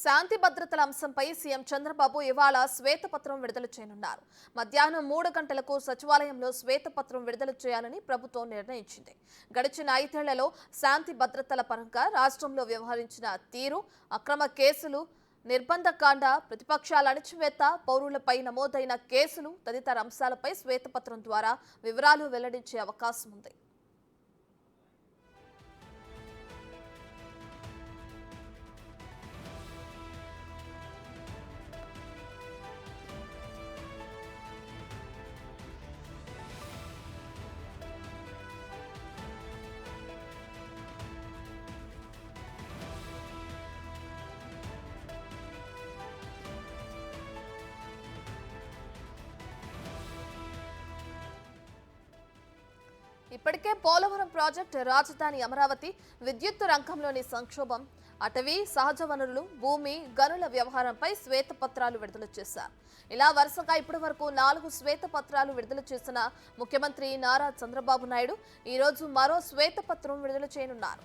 శాంతి భద్రతల అంశంపై సీఎం చంద్రబాబు ఇవాళ శ్వేతపత్రం విడుదల చేయనున్నారు. మధ్యాహ్నం 3 గంటలకు సచివాలయంలో శ్వేతపత్రం విడుదల చేయాలని ప్రభుత్వం నిర్ణయించింది. గడిచిన 5 ఏళ్లలో శాంతి భద్రతల పరంగా రాష్ట్రంలో వ్యవహరించిన తీరు, అక్రమ కేసులు, నిర్బంధకాండ, ప్రతిపక్షాల అణచివేత, పౌరులపై నమోదైన కేసులు తదితర అంశాలపై శ్వేతపత్రం ద్వారా వివరాలు వెల్లడించే అవకాశం ఉంది. ఇప్పటికే పోలవరం ప్రాజెక్టు, రాజధాని అమరావతి, విద్యుత్ రంగంలోని సంక్షోభం, అటవీ, సహజ వనరులు, భూమి, గనుల వ్యవహారంపై శ్వేతపత్రాలు విడుదల చేశారు. ఇలా వరుసగా ఇప్పటి వరకు 4 శ్వేతపత్రాలు విడుదల చేసిన ముఖ్యమంత్రి నారా చంద్రబాబు నాయుడు ఈరోజు మరో శ్వేతపత్రం విడుదల చేయనున్నారు.